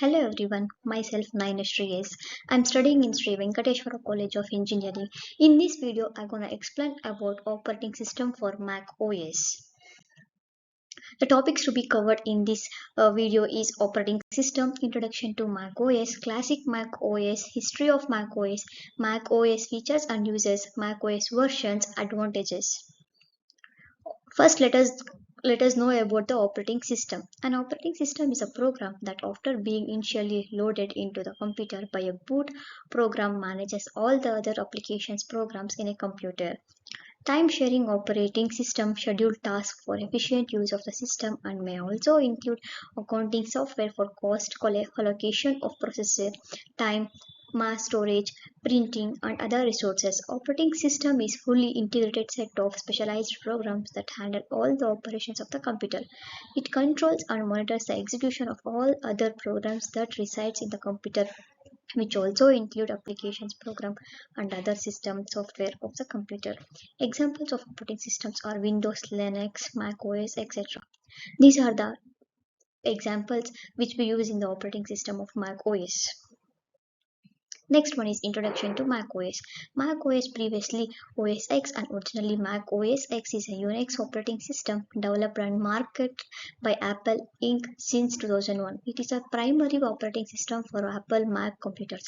Hello everyone, myself Nayana Reddy. I'm studying in Sri Venkateshwara College of Engineering. In this video, I'm gonna explain about operating system for Mac OS. The topics to be covered in this video is operating system, introduction to Mac OS, classic Mac OS, history of Mac OS features and uses, Mac OS versions, advantages. First, let us know about the operating system. An operating system is a program that, after being initially loaded into the computer by a boot program, manages all the other applications programs in a computer. Time sharing operating system schedule tasks for efficient use of the system and may also include accounting software for cost allocation of processor time, mass storage, printing, and other resources. Operating system is fully integrated set of specialized programs that handle all the operations of the computer. It controls and monitors the execution of all other programs that resides in the computer, which also include applications program and other system software of the computer. Examples of operating systems are Windows, Linux, Mac OS, etc. These are the examples which we use in the operating system of Mac OS. Next one is introduction to Mac OS. Mac OS, previously OS X and originally Mac OS X, is a Unix operating system developed and marketed by Apple Inc. since 2001. It is a primary operating system for Apple Mac computers.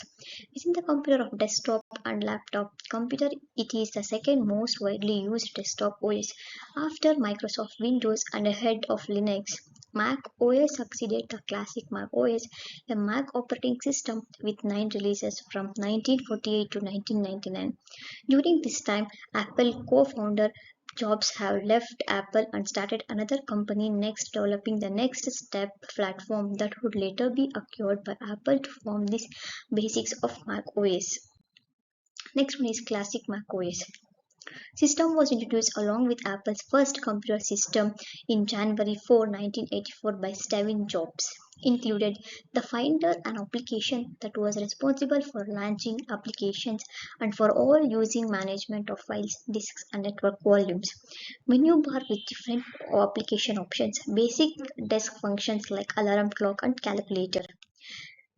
Within the computer of desktop and laptop computer, it is the second most widely used desktop OS after Microsoft Windows and ahead of Linux. Mac OS succeeded the classic Mac OS, a Mac operating system with 9 releases from 1948 to 1999. During this time, Apple co-founder Jobs have left Apple and started another company next, developing the next step platform that would later be acquired by Apple to form the basics of Mac OS. Next one is classic Mac OS. System was introduced along with Apple's first computer system in January 4, 1984 by Steve Jobs. Included the Finder, an application that was responsible for launching applications and for all using management of files, disks, and network volumes. Menu bar with different application options, basic desk functions like alarm clock and calculator.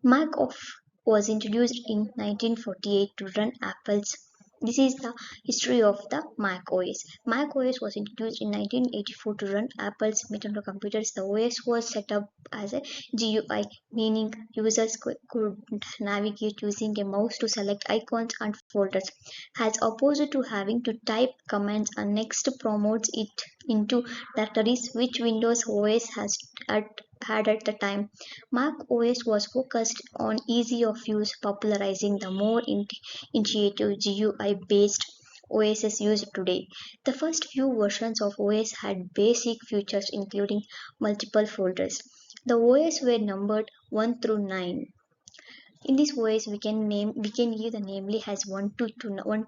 Mac OS was introduced in 1948 to run Apple's. This is the history of the Mac OS. Mac OS was introduced in 1984 to run Apple's Nintendo computers. The OS was set up as a GUI, meaning users could navigate using a mouse to select icons and folders, as opposed to having to type commands, and next promotes it into directories, which Windows OS had at the time. Mac OS was focused on ease of use, popularizing the more intuitive GUI-based OSs used today. The first few versions of OS had basic features including multiple folders. The OS were numbered 1 through 9. In this OS, we can give the namely as 1 to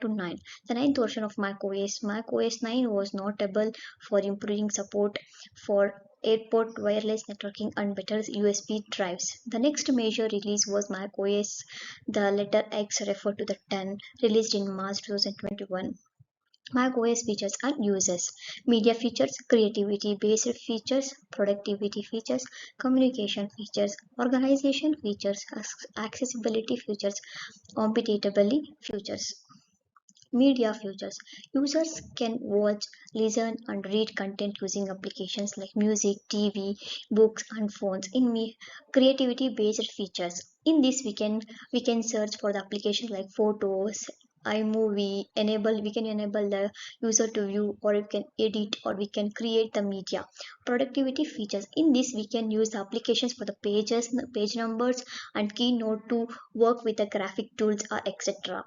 9. The ninth version of Mac OS 9, was notable for improving support for airport wireless networking and better USB drives. The next major release was Mac OS, the letter X referred to the 10, released in March 2021. Mac OS features and uses: media features, creativity based features, productivity features, communication features, organization features, accessibility features, compatibility features. Media features: users can watch, listen, and read content using applications like music, TV, books, and phones. Creativity based features, in this we can search for the applications like photos, iMovie. We can enable the user to view, or you can edit, or we can create the media. Productivity features, in this we can use the applications for the page numbers and keynote to work with the graphic tools or etc.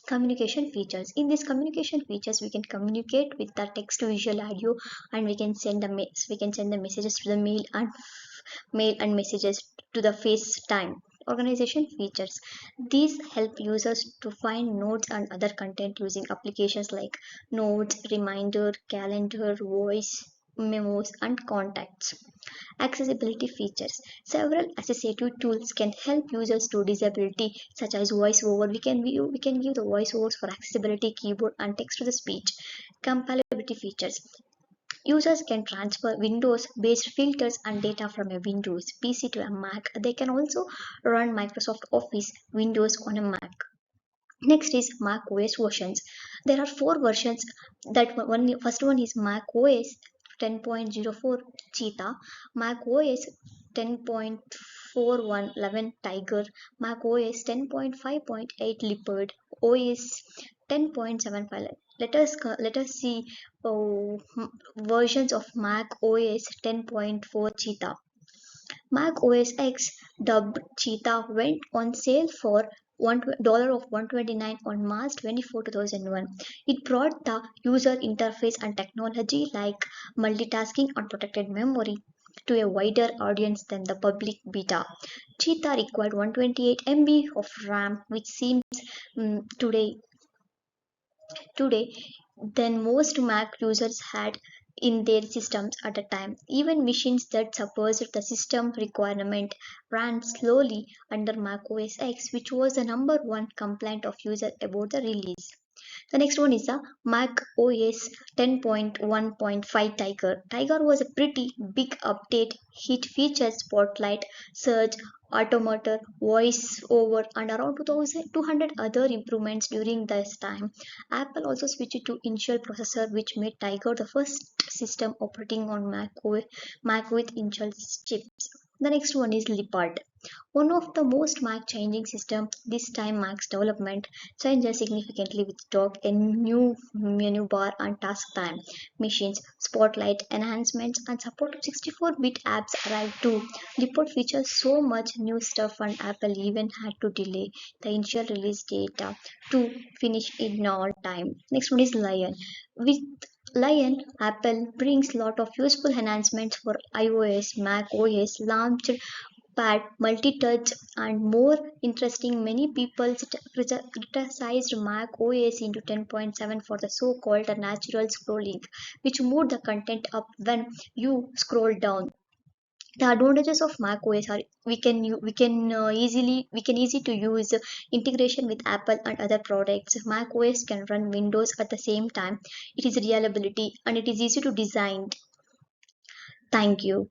Communication features, in this communication features we can communicate with the text to visual audio, and we can send the messages to the mail and messages to the FaceTime. Organization features, these help users to find notes and other content using applications like notes, reminder, calendar, voice memos, and contacts. Accessibility features, several assistive tools can help users to disability, such as voiceover. We can give the voiceovers for accessibility, keyboard, and text to the speech. Compatibility features, Users can transfer Windows based filters and data from a Windows PC to a Mac. They can also run Microsoft Office Windows on a Mac. Next is Mac OS versions. There are four versions. First one is Mac OS 10.04 Cheetah, Mac OS 10.4111 Tiger, Mac OS 10.5.8 Leopard, OS 10.75. Let us see versions of Mac OS 10.4 Cheetah. Mac OS X, dubbed Cheetah, went on sale for $129 on March 24, 2001. It brought the user interface and technology like multitasking and protected memory to a wider audience than the public beta. Cheetah required 128 MB of RAM, which seems today than most Mac users had in their systems at the time. Even machines that suppressed the system requirement ran slowly under Mac OS X, which was the number one complaint of users about the release. The next one is the Mac OS 10.1.5 Tiger. Tiger was a pretty big update. It features Spotlight, Search, Automator, Voice Over, and around 2,200 other improvements during this time. Apple also switched to Intel processor, which made Tiger the first system operating on Mac with Intel chips. The next one is Leopard. One of the most Mac changing systems, this time Mac's development changes significantly with dock, a new menu bar and task time, machines, spotlight enhancements, and support of 64-bit apps arrived too. Leopard features so much new stuff and Apple even had to delay the initial release date to finish in all time. Next one is Lion. With Lion, Apple brings lot of useful enhancements for iOS, Mac OS, launched pad, multi-touch, and more interesting. Many people criticized Mac OS into 10.7 for the so-called natural scrolling, which moved the content up when you scroll down. The advantages of Mac OS are we can easy to use integration with Apple and other products. Mac OS can run Windows at the same time. It is reliability and it is easy to design. Thank you.